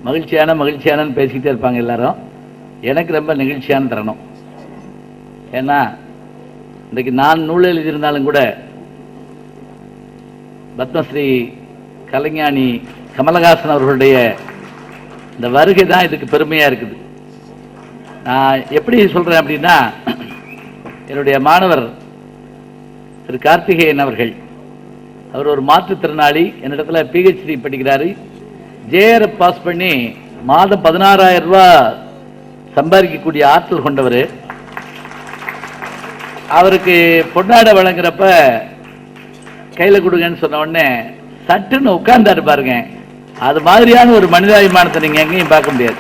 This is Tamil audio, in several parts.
மகிழ்ச்சியானன்னு பேசிக்கிட்டே இருப்பாங்க எல்லாரும். எனக்கு ரொம்ப நெகிழ்ச்சியான தருணம். ஏன்னா இன்றைக்கு நான் நூல் எழுதியிருந்தாலும் கூட பத்மஸ்ரீ கலைஞானி கமலஹாசன் அவர்களுடைய இந்த வருகை தான் இதுக்கு பெருமையாக இருக்குது. நான் எப்படி சொல்கிறேன் அப்படின்னா, என்னுடைய மாணவர் திரு கார்த்திகேயன் அவர்கள், அவர் ஒரு மாற்றுத்திறனாளி, என்னிடத்துல PhD படிக்கிறாரு. JRF பாஸ் பண்ணி மாதம் 16,000 ரூபாய் சம்பாதிக்கக்கூடிய ஆற்றல் கொண்டவர். அவருக்கு பொன்னாடை வழங்குறப்ப கையில் கொடுங்கன்னு சொன்ன உடனே சட்டுன்னு உட்கார்ந்தாரு பாருங்க. அது மாதிரியான ஒரு மனிதாபிமானத்தை நீங்க எங்கேயும் பார்க்க முடியாது.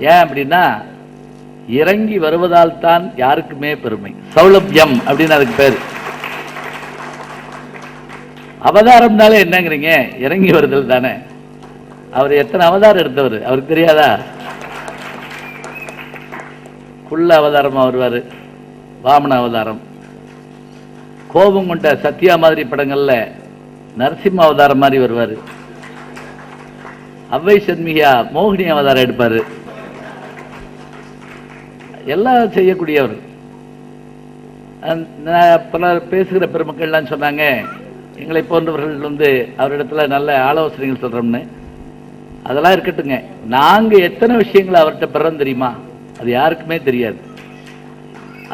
ஏன் அப்படின்னா, இறங்கி வருவதால் தான் யாருக்குமே பெருமை. சௌலபியம் அப்படின்னு அதுக்கு பேரு. அவதாரம்னாலே என்னங்கிறீங்க? இறங்கி வருதல் தானே. அவர் எத்தனை அவதாரம் எடுத்தவர் அவருக்கு தெரியாதா? குள்ள அவதாரமா வருவாரு, வாமன அவதாரம், கோபம் கொண்ட சத்யா மாதிரி படங்கள்ல நரசிம்ம அவதாரம் மாதிரி வருவாரு, அவ்வை சண்மிகா மோகினி அவதாரம் எடுப்பாரு. எல்லாம் செய்யக்கூடியவர். பலர் பேசுகிற பெருமக்கள்லாம் சொன்னாங்க, எங்களை போன்றவர்கள் அவரிடத்துல நல்ல ஆலோசனைகள் சொல்றோம்னு. அதெல்லாம் இருக்கட்டுங்க, நாங்க எத்தனை விஷயங்களை அவர்கிட்ட பெறோம் தெரியுமா? அது யாருக்குமே தெரியாது.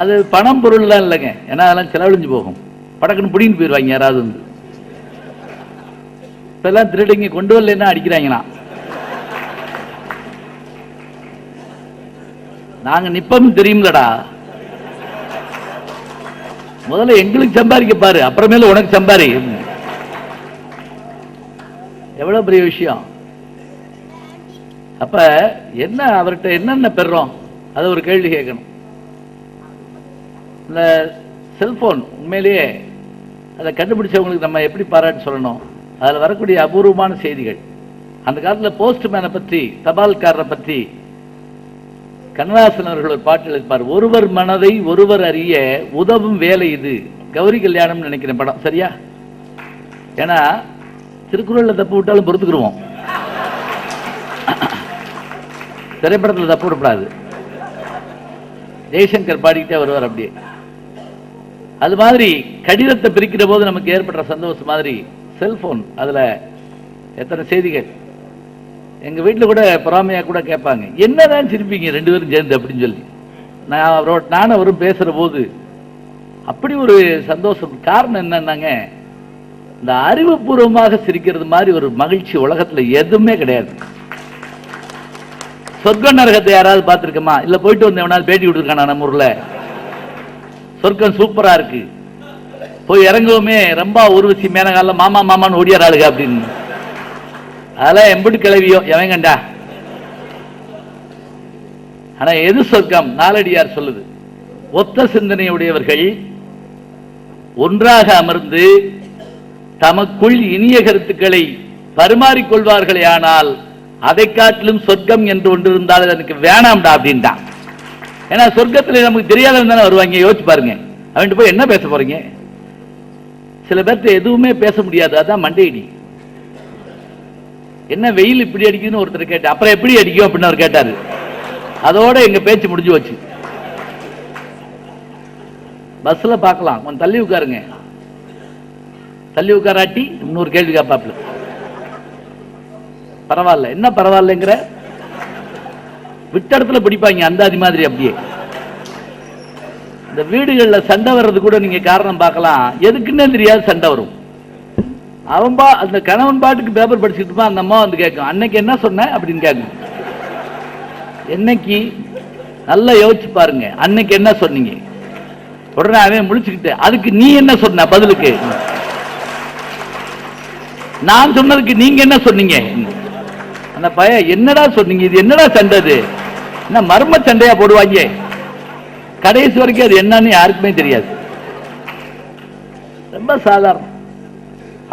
அது பணம் பொருள்லாம் இல்லைங்க, ஏன்னா அதெல்லாம் செலவழிஞ்சு போகும். படக்குன்னு பிடின்னு போயிடுவாங்க யாராவது வந்து. இப்பெல்லாம் திருடிங்க கொண்டு வரலன்னா அடிக்கிறாங்களா. நாங்க நிப்பம் தெரியுங்களடா. முதல்ல எங்களுக்கு சம்பாதிக்க பாரு, அப்புறமேல உனக்கு சம்பாரி. எவ்வளவு பெரிய விஷயம். அப்ப என்ன அவர்கிட்ட என்னென்ன பெறோம், அது ஒரு கேள்வி கேட்கணும். இந்த செல்போன் உண்மையிலேயே அதை கண்டுபிடிச்சவங்களுக்கு நம்ம எப்படி பாராட்டு சொல்லணும். அதில் வரக்கூடிய அபூர்வமான செய்திகள். அந்த காலத்தில் போஸ்ட்மேனை பற்றி, தபால்காரரை பற்றி கண்ணதாசன் அவர்கள் ஒரு பாட்டு எழுதிப்பார். ஒருவர் மனதை ஒருவர் அறிய உதவும் வேலை இது. கௌரி கல்யாணம் நினைக்கிறேன் படம், சரியா? ஏன்னா திருக்குறளில் தப்பு விட்டாலும் பொறுத்துக்குருவோம், திரைப்படத்தில் தப்பு விடப்படாது. ஜெய்சங்கர் பாடிக்கிட்டே வருவார் அப்படியே. அது மாதிரி கடிதத்தை பிரிக்கிற போது நமக்கு ஏற்படுற சந்தோஷம் மாதிரி செல்போன், அதுல எத்தனை செய்திகள். எங்க வீட்டில் கூட பொறாமையா கூட கேட்பாங்க, என்னதான் சிரிப்பீங்க ரெண்டு பேரும் சேர்ந்து அப்படின்னு சொல்லி. நானும் அவரும் பேசுற போது அப்படி ஒரு சந்தோஷம். காரணம் என்னன்னாங்க, இந்த அறிவுபூர்வமாக சிரிக்கிறது மாதிரி ஒரு மகிழ்ச்சி உலகத்துல எதுவுமே கிடையாது. சொர்க்க நரகத்தை யாராவது பார்த்திருக்கமா? இல்ல போயிட்டு வந்தவனால பேட்டி விட்டுருக்கானா? நம்ம ஊர்ல சொர்க்கம் சூப்பரா இருக்கு, போய் இறங்குவோமே, ரொம்ப உருவசி மேனகால மாமா மாமான்னு ஓடியாராளுங்க அப்படின்னு. அதெல்லாம் எம்படி கிளவியோ எவன் கண்டா. ஆனா எது சொர்க்கம்? நாலடியார் சொல்லுது, ஒத்த சிந்தனையுடையவர்கள் ஒன்றாக அமர்ந்து தமக்குள் இனிய கருத்துக்களை பரிமாறிக்கொள்வார்களே, ஆனால் அதை காட்டிலும் சொர்க்கம் என்று ஒன்று இருந்தால் எனக்கு வேணாம்டா அப்படின்ட்டான். ஏன்னா சொர்க்கத்தில் நமக்கு தெரியாதவங்க தானே வருவாங்க. யோசிச்சு பாருங்க, அவன்ட்டு போய் என்ன பேச போறீங்க? சில பேர்த்த எதுவுமே பேச முடியாது, அதான் மண்டையடி. என்ன வெயில் இப்படி அடிக்குதுன்னு ஒருத்தர் கேட்டார். அப்புறம் எப்படி அடிக்கும் அப்படின்னு அவர் கேட்டாரு. அதோட எங்க பேச்சு முடிஞ்சு வச்சு. பஸ்ல பார்க்கலாம், கொஞ்சம் தள்ளி உட்காருங்க. தள்ளி உட்காராட்டி இன்னொரு கேள்வி கேட்பாப்ல. பரவாயில்ல, என்ன பரவாயில்லைங்கிற? விட்ட இடத்துல பிடிப்பாங்க அந்தாதி மாதிரி. அப்படியே இந்த வீடுகளில் சண்டை வர்றது கூட நீங்க காரணம் பார்க்கலாம். எதுக்குன்னே தெரியாது சண்டை வரும். அந்த கணவன் பாட்டுக்கு பேப்பர் படிச்சுட்டு இருப்பான், அந்த அம்மா வந்து கேட்கும், அன்னைக்கு என்ன சொன்ன அப்படின்னு கேட்கும். என்னைக்கு நல்லா யோசிச்சு பாருங்க, அன்னைக்கு என்ன சொன்னீங்க? உடனே அவன் முடிச்சுக்கிட்டு, அதுக்கு நீ என்ன சொன்ன பதிலுக்கு? நான் சொன்னதுக்கு நீங்க என்ன சொன்னீங்க? அந்த பையன் என்னடா சொன்னீங்க, இது என்னடா சண்டை, என்ன மர்ம சண்டையா போடுவாங்க. கடைசி வரைக்கும் அது என்னன்னு யாருக்குமே தெரியாது. ரொம்ப சாதாரணம்.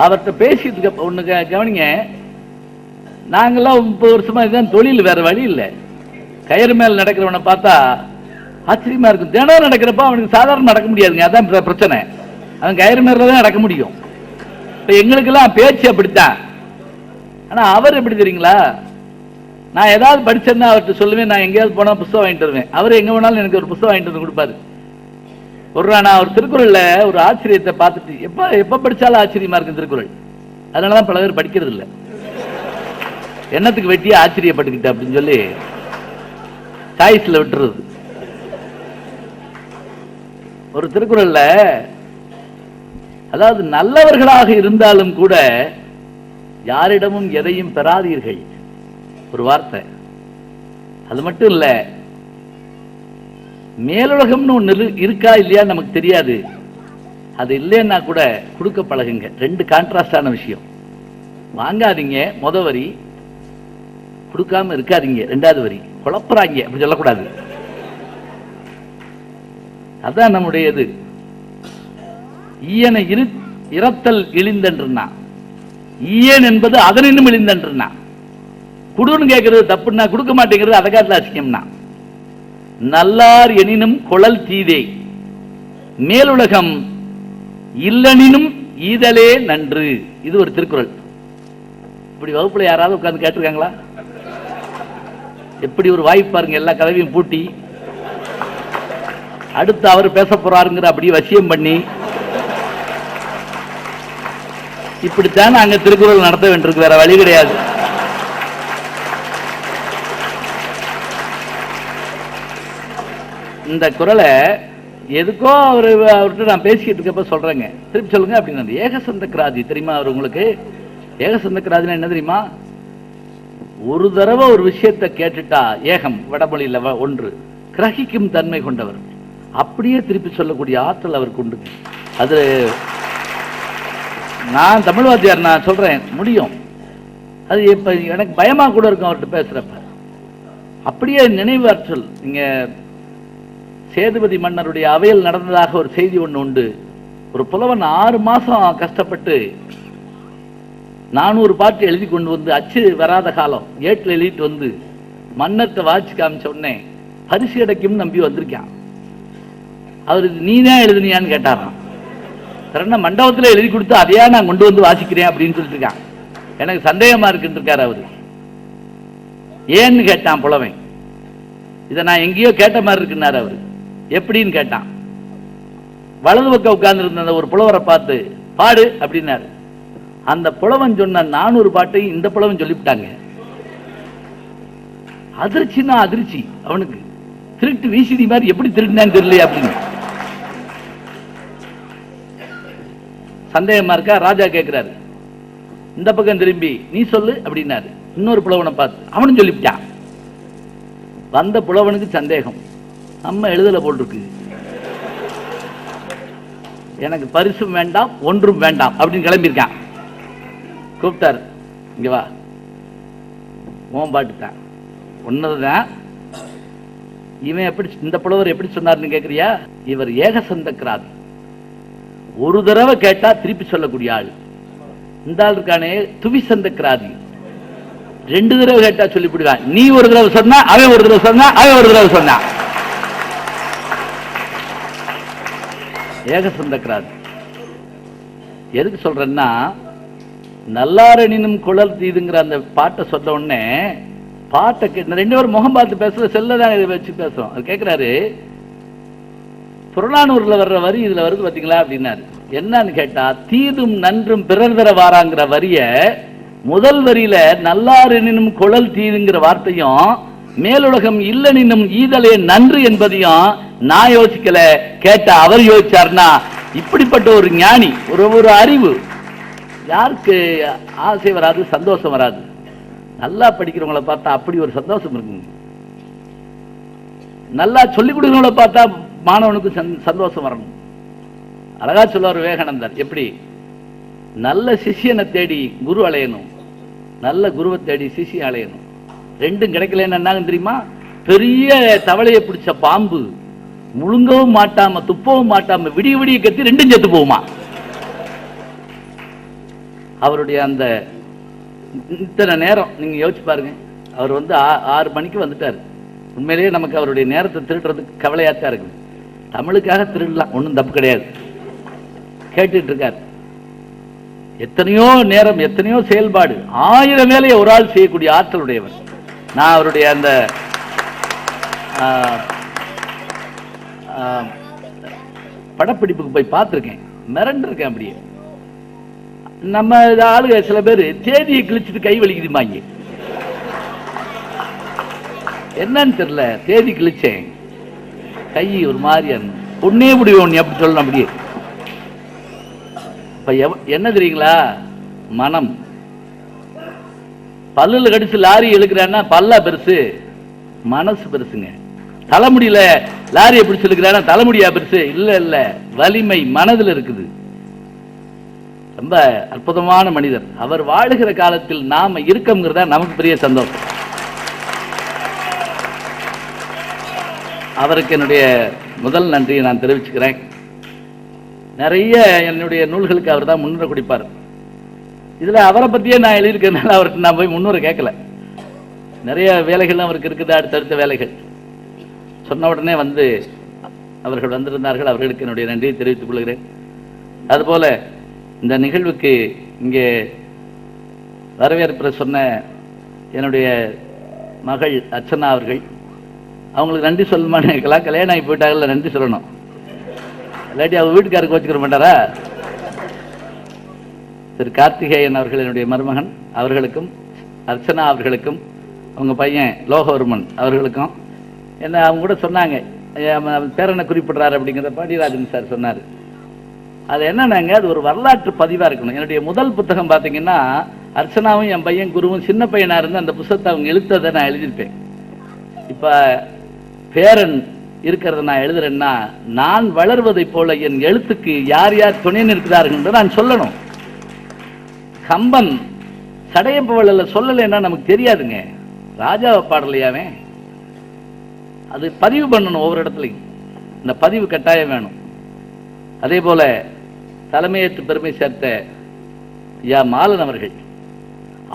அவர்கிட்ட பேசிட்டு ஒண்ணு கவனிங்க, நாங்கெல்லாம் 30 வருஷமா இதுதான் தொழில், வேற வழி இல்லை. கயிறு மேல நடக்கிறவனை பார்த்தா ஆச்சரியமா இருக்கும். தினம் நடக்கிறப்ப அவனுக்கு சாதாரண நடக்க முடியாதுங்க, அதான் பிரச்சனை. அவன் கயிறு மேல தான் நடக்க முடியும். இப்ப எங்களுக்கெல்லாம் பேச்சு அப்படித்தான். ஆனா அவர் எப்படி தெரியுங்களா, நான் ஏதாவது படிச்சேன்னா அவர்கிட்ட சொல்லுவேன், நான் எங்கேயாவது போனா புத்தகம் வாங்கிட்டு வருவேன். அவர் எங்க வேணாலும் எனக்கு ஒரு புத்தகம் வாங்கிட்டு வந்து கொடுப்பாரு. ஒரு நான் ஒரு திருக்குறள்ல ஒரு ஆச்சரியத்தை பார்த்துட்டு எப்ப படிச்சாலும் ஆச்சரியமா இருக்கு திருக்குறள். அதனாலதான் பல பேர் படிக்கிறது இல்லை. என்னத்துக்கு வெட்டியா ஆச்சரியப்பட்டுக்கிட்டு அப்படின்னு சொல்லி சாய்ஸ்ல விட்டுறது. ஒரு திருக்குறள்ல அதாவது நல்லவர்களாக இருந்தாலும் கூட யாரிடமும் எதையும் பெறாதீர்கள் ஒரு வார்த்தை. அது மட்டும் இல்ல, மேலுலகம்னு ஒண்ணு இருக்கா இல்லையா நமக்கு தெரியாது, அது இல்லைன்னா கூட கொடுக்க பழகுங்க. ரெண்டு கான்ட்ராஸ்டான விஷயம். வாங்காதீங்க முத வரி, கொடுக்காம இருக்காதீங்க ரெண்டாவது வரி. குழப்பறாங்க அப்படி சொல்லக்கூடாது. அதான் நம்முடைய இது. ஈயனை இரத்தல் இழிந்தன்றுனா, ஈயன் என்பது அதனினும் இழிந்தன்றுனா. குடுன்னு கேட்கறது தப்புன்னா, கொடுக்க மாட்டேங்கிறது அதை காட்டில அசிங்கம்னா. நல்லார் எனினும் குழல் தீதே, மேலுலகம் இல்லனினும் ஈதலே நன்று. இது ஒரு திருக்குறள். இப்படி வகுப்புல யாராவது உட்கார்ந்து கேட்டிருக்காங்களா? எப்படி ஒரு வாய்ப்பு பாருங்க, எல்லா கதவையும் பூட்டி அடுத்து அவர் பேச போறாருங்கிற அப்படி வசியம் பண்ணி இப்படித்தான் அங்க திருக்குறள் நடத்த வேண்டியிருக்கு, வேற வழி கிடையாது. இந்த குறளை எதுக்கோ அவர்கிட்ட நான் பேசிக்கிட்டு இருக்கப்ப சொல்றேங்க, திருப்பி சொல்லுங்க அப்படின்னு. ஏகசந்த கிராதி தெரியுமா அவர் உங்களுக்கு? ஏகசந்த கிராதினா என்ன தெரியுமா? ஒரு தடவை ஒரு விஷயத்தை கேட்டுட்டா, ஏகம் வடமொழியில் ஒன்று, கிரகிக்கும் தன்மை கொண்டவர், அப்படியே திருப்பி சொல்லக்கூடிய ஆற்றல் அவருக்கு உண்டு. அது நான் தமிழ் வாத்தியார், நான் சொல்றேன் முடியும். அது இப்ப எனக்கு பயமா கூட இருக்கும் அவர்கிட்ட பேசுறப்ப. அப்படியே நினைவு ஆற்றல். நீங்க சேதுபதி மன்னருடைய அவையில் நடந்ததாக ஒரு செய்தி ஒன்று உண்டு. ஒரு புலவன் 6 மாசம் கஷ்டப்பட்டு 400 பாட்டு எழுதி கொண்டு வந்து, அச்சு வராத காலம், ஏட்டில் எழுதிட்டு வந்து மன்னர்கிட்ட வாட்சி காமிச்ச உடனே பரிசு கிடைக்கும் நம்பி வந்திருக்கான். அவர் நீ தான் எழுதுனியான்னு கேட்டாராம். மண்டபத்தில் எழுதி கொடுத்து அதையா நான் கொண்டு வந்து வாசிக்கிறேன் அப்படின்னு சொல்லிட்டு இருக்கான். எனக்கு சந்தேகமா இருக்குன்னு இருக்காரு அவரு. ஏன்னு கேட்டான் புலவன். இதை நான் எங்கேயோ கேட்ட மாதிரி இருக்குன்னாரு அவரு. எப்படின்னு கேட்டான். வலது பக்கம் உட்கார்ந்து இருந்த ஒரு புலவரை பார்த்து பாடு அப்படின்னாரு. அந்த புலவன் சொன்ன 400 பாட்டையும் இந்த புலவன் சொல்லிவிட்டாங்க. அதிர்ச்சின்னா அதிர்ச்சி அவனுக்கு. திருட்டு வீசிடி மாதிரி எப்படி திருடினான்னு தெரியல அப்படின்னு சந்தேகமா இருக்கா. ராஜா கேட்கிறாரு, இந்த பக்கம் திரும்பி நீ சொல்லு அப்படின்னாரு. இன்னொரு புலவனை பார்த்து அவனும் சொல்லிவிட்டான். வந்த புலவனுக்கு சந்தேகம், நம்ம எழுதல போட்டிருக்கு, எனக்கு பரிசும் வேண்டாம் ஒன்றும் வேண்டாம் அப்படின்னு கிளம்பியிருக்கான். கூப்பிட்டார், இங்க வா, உன் பாட்டுத்தான் ஒன்னதுதான். இவன் எப்படி, இந்த புலவர் எப்படி சொன்னார்னு கேட்கிறியா? இவர் ஏகசந்த கிராதி. ஒரு தடவை கேட்டா திருப்பி சொல்லக்கூடிய ஆள். இந்த ஆள் இருக்கானே துவிசந்த கிராதி. 2 தடவை கேட்டா சொல்லிவிடுவான். நீ ஒரு தடவை சொன்னா அவன் ஒரு தடவை சொன்னா அவன் ஒரு தடவை சொன்னா. ஏகசந்த கிராதி. எதுக்கு சொல்றேன்னா, நல்லாரனினும் குழல் தீதுங்கிற அந்த பாட்டை சொல்ல உடனே பாட்டை 2 பேரும் முகம் பார்த்து பேசுற, செல்லதான் இதை வச்சு பேசுறோம். அது கேட்கிறாரு, புறநானூர்ல வர்ற வரி இதுல வருது பாத்தீங்களா அப்படின்னாரு. என்னன்னு கேட்டா, தீதும் நன்றும் பிறர் தர வாராங்கிற வரிய முதல் வரியில நல்லாரெனினும் குழல் தீதுங்கிற வார்த்தையும் மேலுலகம் இல்லனினும் ஈதலே நன்று என்பதையும் நான் யோசிக்கல, கேட்ட அவர் யோசிச்சார்னா, இப்படிப்பட்ட ஒரு ஞானி, ஒரு அறிவு யாருக்கு ஆசை வராது, சந்தோஷம் வராது? நல்லா படிக்கிறவங்களை பார்த்தா அப்படி ஒரு சந்தோஷம் இருக்குங்க. நல்லா சொல்லிக் கொடுக்கிறவங்களை பார்த்தா மாணவனுக்கு சந்தோஷம் வரணும். அழகா சொல்லுவார் விவேகானந்தர், எப்படி நல்ல சிஷியனை தேடி குரு அலையணும், நல்ல குருவை தேடி சிஷியை அலையணும். ரெண்டும் கிடைக்கலன்னு என்ன தெரியுமா? பெரிய தவளையை பிடிச்ச பாம்பு முழுங்கவும் மாட்டாம துப்பவும் மாட்டாம விடிய விடிய கத்தி 2 செத்து போகுமா. அவருடைய அந்த இத்தனை நேரம் நீங்க யோசிச்சு பாருங்க. அவர் 6 மணிக்கு வந்துட்டார். உண்மையிலேயே நமக்கு அவருடைய நேரத்தை திருடுறதுக்கு கவலையாத்தான் இருக்கு. தமிழுக்காக திருடலாம், ஒன்றும் தப்பு கிடையாது. கேட்டுட்டு இருக்கார். எத்தனையோ நேரம், எத்தனையோ செயல்பாடு, 1000 வேலையை ஒரு ஆள் செய்யக்கூடிய ஆற்றலுடையவர். நான் அவருடைய அந்த படப்பிடிப்புக்கு போய் பார்த்துருக்கேன், மிரண்டிருக்கேன். அப்படியே நம்ம ஆளுங்க சில பேர் தேதியை கிழிச்சிட்டு கை வலிக்குதுமாங்க, என்னன்னு தெரியல, தேதி கிழிச்சேன் கை ஒரு மாதிரியா பொண்ணே முடியும் நீ அப்படி சொல்லணும். அப்படியே என்ன தெரியுங்களா, மனம். பல்லுல கடிச்சு லாரி இழுக்கிறான்னா பல்லா பெருசு, மனசு பெருசுங்க. தலைமுடியில லாரியை பிடிச்சு இழுக்கிறான்னா தலைமுடியா பெருசு? இல்ல இல்ல, வலிமை மனதில் இருக்குது. ரொம்ப அற்புதமான மனிதர். அவர் வாழுகிற காலத்தில் நாம இருக்கோங்கிறதா நமக்கு பெரிய சந்தோஷம். அவருக்கு என்னுடைய முதல் நன்றியை நான் தெரிவிச்சுக்கிறேன். நிறைய என்னுடைய நூல்களுக்கு அவர் தான் முன்னுரை குடிப்பார். இதுல அவரை பத்தியே நான் எழுதியிருக்கிறதுனால அவருக்கு நான் போய் முன்னுரை கேட்கல. நிறைய வேலைகள் அவருக்கு இருக்குது, அடுத்தடுத்த வேலைகள். சொன்ன உடனே வந்து அவர்கள் வந்திருந்தார்கள், அவர்களுக்கு என்னுடைய நன்றியை தெரிவித்துக் கொள்கிறேன். அதுபோல இந்த நிகழ்வுக்கு இங்கே வரவேற்பு சொன்ன என்னுடைய மகள் அர்ச்சனா அவர்கள், அவங்களுக்கு நன்றி சொல்லணுமான்னு கேட்கலாம். கல்யாணம் ஆகி போயிட்டாங்கல்ல, நன்றி சொல்லணும். இல்லாட்டி அவங்க வீட்டுக்காருக்கு வச்சுக்கிற மாட்டாரா? திரு கார்த்திகேயன் அவர்கள் என்னுடைய மருமகன், அவர்களுக்கும் அர்ச்சனா அவர்களுக்கும் அவங்க பையன் லோகவர்மன் அவர்களுக்கும் என்ன அவங்க கூட சொன்னாங்க, பேரனை குறிப்பிடுறாரு அப்படிங்கிறத பாண்டியராஜன் சார் சொன்னார். அது என்னன்னாங்க, அது ஒரு வரலாற்று பதிவாக இருக்கணும். என்னுடைய முதல் புத்தகம் பார்த்தீங்கன்னா அர்ச்சனாவும் என் பையன் குருவும் சின்ன பையனாக இருந்து அந்த புத்தகத்தை அவங்க எழுத்ததை நான் எழுதியிருப்பேன். இப்போ பேரன் இருக்கிறத நான் எழுதுறேன்னா நான் வளர்வதை போல என் எழுத்துக்கு யார் யார் துணை நிற்கிறார்கள் என்று நான் சொல்லணும். கம்பன் சடையப்பவள சொல்லலைன்னா நமக்கு தெரியாதுங்க. ராஜாவை பாடலையாவே அது பதிவு பண்ணணும் ஒவ்வொரு இடத்துலையும். இந்த பதிவு கட்டாயம் வேணும். அதே போல தலைமையேற்று பெருமை சேர்த்த ஐயா மாலன் அவர்கள்,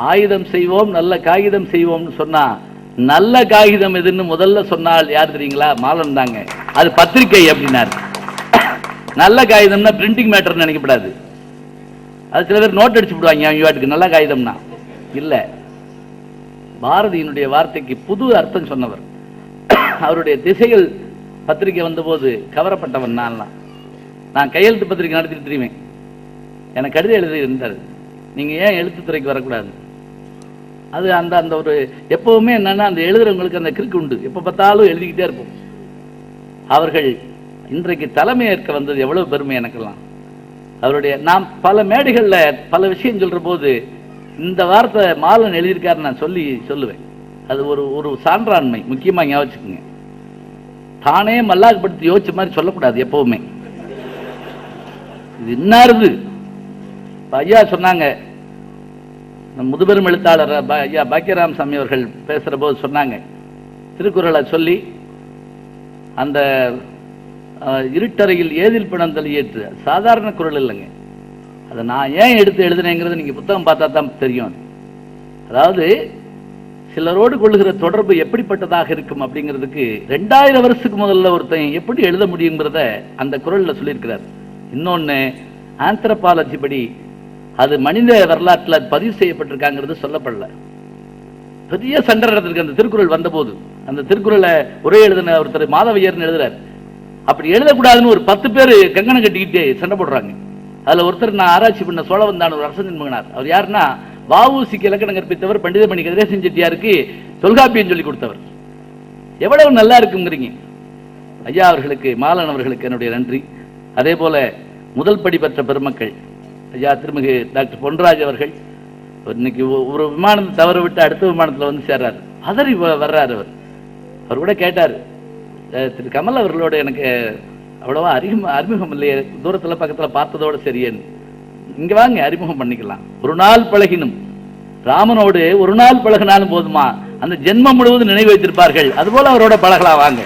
ஆயுதம் செய்வோம் நல்ல காகிதம் செய்வோம்னு சொன்னா நல்ல காகிதம் எதுன்னு முதல்ல சொன்னால் யார் தெரியுங்களா? மாலன் தாங்க. அது பத்திரிகை அப்படின்னாரு. நல்ல காகிதம்னா பிரிண்டிங் மேட்டர் நினைக்கப்படாது. அது சில பேர் நோட் அடிச்சு விடுவாங்க அவங்க வாட்டுக்கு நல்ல காகிதம்னா. இல்ல, பாரதியினுடைய வார்த்தைக்கு புது அர்த்தம் சொன்னவர். அவருடைய திசைகள் பத்திரிகை வந்தபோது கவரப்பட்டவன் நான் கையெழுத்து பத்திரிகை நடத்திட்டு தெரியுமே, எனக்கு கடிதம் எழுதி இருந்தார், நீங்க ஏன் எழுத்துத்துறைக்கு வரக்கூடாது? அது அந்த அந்த ஒரு எப்பவுமே என்னன்னா அந்த எழுதுறவங்களுக்கு அந்த கிறுக்கு உண்டு, எப்ப பார்த்தாலும் எழுதிக்கிட்டே இருப்போம். அவர்கள் இன்றைக்கு தலைமை ஏற்க வந்தது எவ்வளவு பெருமை எனக்கெல்லாம். அவருடைய நாம் பல மேடைகளில் பல விஷயம் சொல்ற போது இந்த வார்த்தை மாலன் எழுதியிருக்காரு நான் சொல்லுவேன். அது ஒரு ஒரு சான்றாண்மை முக்கியமா ஞாபகம். தானே மல்லாக்கப்படுத்தி யோசிச்ச மாதிரி சொல்லக்கூடாது எப்பவுமே. இது இன்னாருது. ஐயா சொன்னாங்க, முதுபெரும் எழுத்தாளர் ஐயா பாக்கியராம் சாமி அவர்கள் பேசுற போது சொன்னாங்க, திருக்குறளை சொல்லி அந்த இருட்டறையில் ஏதில் பிணந்தல் ஏற்று சாதாரண குரல் இல்லைங்க. அதை நான் ஏன் எடுத்து எழுதுனேங்கிறது நீங்க புத்தகம் பார்த்தா தான் தெரியும். அதாவது சிலரோடு கொள்ளுகிற தொடர்பு எப்படிப்பட்டதாக இருக்கும் அப்படிங்கிறதுக்கு 2000 வருஷத்துக்கு முதல்ல ஒருத்தன் எப்படி எழுத முடியுங்கிறத அந்த குரல்ல சொல்லியிருக்கிறார். இன்னொன்னு ஆந்த்ரோபாலஜி படி அது மனித வரலாற்றில் பதிவு செய்யப்பட்டிருக்காங்கிறது சொல்லப்படல. பெரிய சண்டை நடந்திருக்கு அந்த திருக்குறள் வந்தபோது. அந்த திருக்குறளை உரை எழுதின ஒருத்தர் மாதவையர்னு எழுதுறாரு. அப்படி எழுதக்கூடாதுன்னு ஒரு 10 பேர் கங்கணம் கட்டிக்கிட்டு சண்டை போடுறாங்க. அதுல ஒருத்தர் நான் ஆராய்ச்சி பண்ண சோழவந்தான் ஒரு அரசன் மகனார். அவர் யாருன்னா வஉசிக்கு இலக்கணம் கற்பித்தவர், பண்டிதமணி கதிரேசன் செட்டியாருக்கு தொல்காப்பியம் சொல்லி கொடுத்தவர். எவ்வளவு நல்லா இருக்குங்கிறீங்க. ஐயா அவர்களுக்கு, மாலன் அவர்களுக்கு என்னுடைய நன்றி. அதே போல முதல் படி பெற்ற பெருமக்கள் ஐயா திருமிகு டாக்டர் பொன்ராஜ் அவர்கள் இன்னைக்கு ஒரு விமானத்தை தவற விட்டு அடுத்த விமானத்தில் வந்து சேர்றாரு. அதறி வர்றாரு. அவர் கூட கேட்டார், திரு கமல் அவர்களோட எனக்கு அவ்வளவா அறிமுகம் இல்லையே, தூரத்தில் பக்கத்தில் பார்த்ததோட சரியேன்னு. இங்க வாங்க அறிமுகம் பண்ணிக்கலாம். ஒரு நாள் பழகினும் ராமனோடு ஒரு நாள் பழகினாலும் போதுமா, அந்த ஜென்மம் முழுவதும் நினைவு வைத்திருப்பார்கள். அதுபோல அவரோட பழகலாம் வாங்க.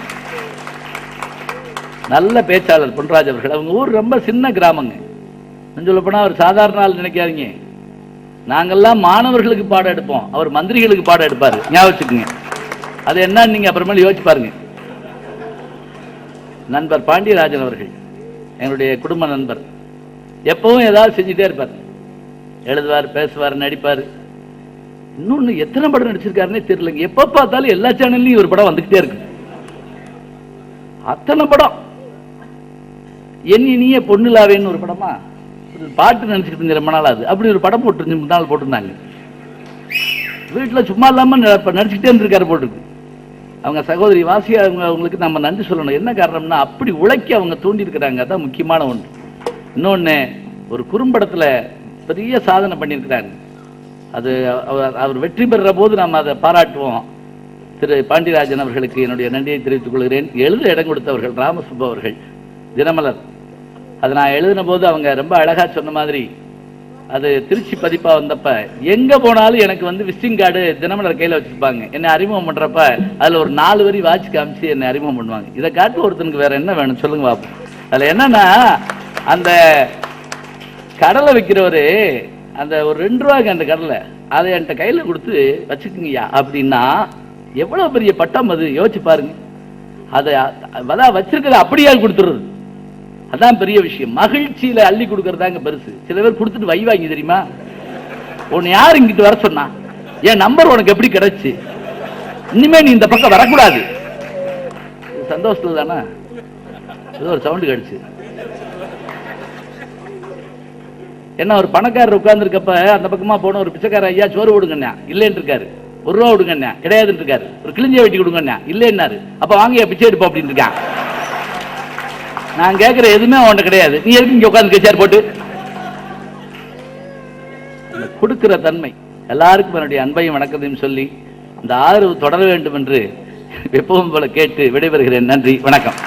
நல்ல பேச்சாளர் பொன்ராஜ் அவர்கள். அவங்க ஊர் ரொம்ப சின்ன கிராமங்க. சொல்ல போனா அவர் சாதாரண ஆள் நினைக்காதீங்க. நாங்கெல்லாம் மாணவர்களுக்கு பாடம் எடுப்போம், அவர் மந்திரிகளுக்கு பாடம் எடுப்பாரு. ஞாபகம் வச்சுக்கோங்க. அது என்னன்னு நீங்க அப்புறமேல யோசிச்சு பாருங்க. நண்பர் பாண்டியராஜன் அவர்கள் எங்களுடைய குடும்ப நண்பர். எப்பவும் ஏதாவது செஞ்சுட்டே இருப்பார். எழுதுவார், பேசுவார், நடிப்பார். இன்னொன்னு எத்தனை படம் நடிச்சிருக்காருன்னே தெரியலங்க. எப்ப பார்த்தாலும் எல்லா சேனல்லையும் ஒரு படம் வந்துகிட்டே இருக்கு. அத்தனை படம். என் இனிய பொண்ணுலாவேன்னு ஒரு படமா, பாட்டு நினைச்சுக்கிட்டு இருந்த ரொம்ப நாள். அது அப்படி ஒரு படம் போட்டு முன்னாள் போட்டிருந்தாங்க. வீட்டில் சும்மா இல்லாம நடிச்சுக்கிட்டே இருந்திருக்காரு போட்டிருக்கு. அவங்க சகோதரி வாசியா அவங்களுக்கு நம்ம நன்றி சொல்லணும். என்ன காரணம்னா அப்படி உழைக்க அவங்க தூண்டி இருக்கிறாங்க. அதான் முக்கியமான ஒன்று. இன்னொன்னு, ஒரு குறும்படத்தில் பெரிய சாதனை பண்ணியிருக்கிறாங்க. அது அவர் வெற்றி பெறுற போது நாம் அதை பாராட்டுவோம். திரு பாண்டியராஜன் அவர்களுக்கு என்னுடைய நன்றியை தெரிவித்துக் கொள்கிறேன். எழுத இடம் கொடுத்தவர்கள் ராமசுப்பு அவர்கள், தினமலர். அதை நான் எழுதின போது அவங்க ரொம்ப அழகா சொன்ன மாதிரி, அது திருச்சி பதிப்பா வந்தப்ப எங்க போனாலும் எனக்கு வந்து விசிட்டிங் கார்டு தினமலர் கையில வச்சிருப்பாங்க. என்னை அறிமுகம் பண்றப்ப அதுல ஒரு 4 வரி வாட்சி காமிச்சு என்னை அறிமுகம் பண்ணுவாங்க. இதை காட்டு ஒருத்தனுக்கு வேற என்ன வேணும் சொல்லுங்க பாப்போம். அதுல என்னன்னா, அந்த கடலை வைக்கிறவரு அந்த ஒரு 2 ரூபாய்க்கு அந்த கடலை அதை என்கிட்ட கையில கொடுத்து வச்சுக்குங்கய்யா அப்படின்னா எவ்வளவு பெரிய பட்டம் அது, யோசிச்சு பாருங்க. அதை வச்சிருக்கிறத அப்படியே கொடுத்துருது. அதான் பெரிய விஷயம். மகிழ்ச்சியில அள்ளி கொடுக்கறதாங்க பெருசு. சில பேர் கொடுத்துட்டு வைவாங்க தெரியுமா. உன்னை யார் இங்கிட்டு வர சொன்னா, என் நம்பர் உனக்கு எப்படி கிடைச்சு, இனிமே நீ இந்த பக்கம் வரக்கூடாது. சந்தோஷத்துல தானே ஏதோ ஒரு சவுண்டு கிடைச்சு. என்ன, ஒரு பணக்காரர் உட்கார்ந்து இருக்கப்ப அந்த பக்கமா போன ஒரு பிச்சைக்கார ஐயா சோறு கொடுங்கண்ணா இல்லைன்னு இருக்காரு. 1 ரூபா கொடுங்கண்ணா கிடையாதுன்னு இருக்காரு. ஒரு கிழிஞ்ச வெட்டி கொடுங்கண்ணா இல்லைன்னாரு. அப்ப வாங்க பிச்சை எடுப்போம் அப்படின்னு இருக்கான். நான் கேட்கிற எதுவுமே அவன்கிட்ட கிடையாது. நீ எதுக்கு இங்க உட்கார்ந்து கேச்சார் போட்டு கொடுக்கிற தன்மை. எல்லாருக்கும் என்னுடைய அன்பையும் வணக்கத்தையும் சொல்லி இந்த ஆதரவு தொடர வேண்டும் என்று எப்பவும் போல கேட்டு விடைபெறுகிறேன். நன்றி, வணக்கம்.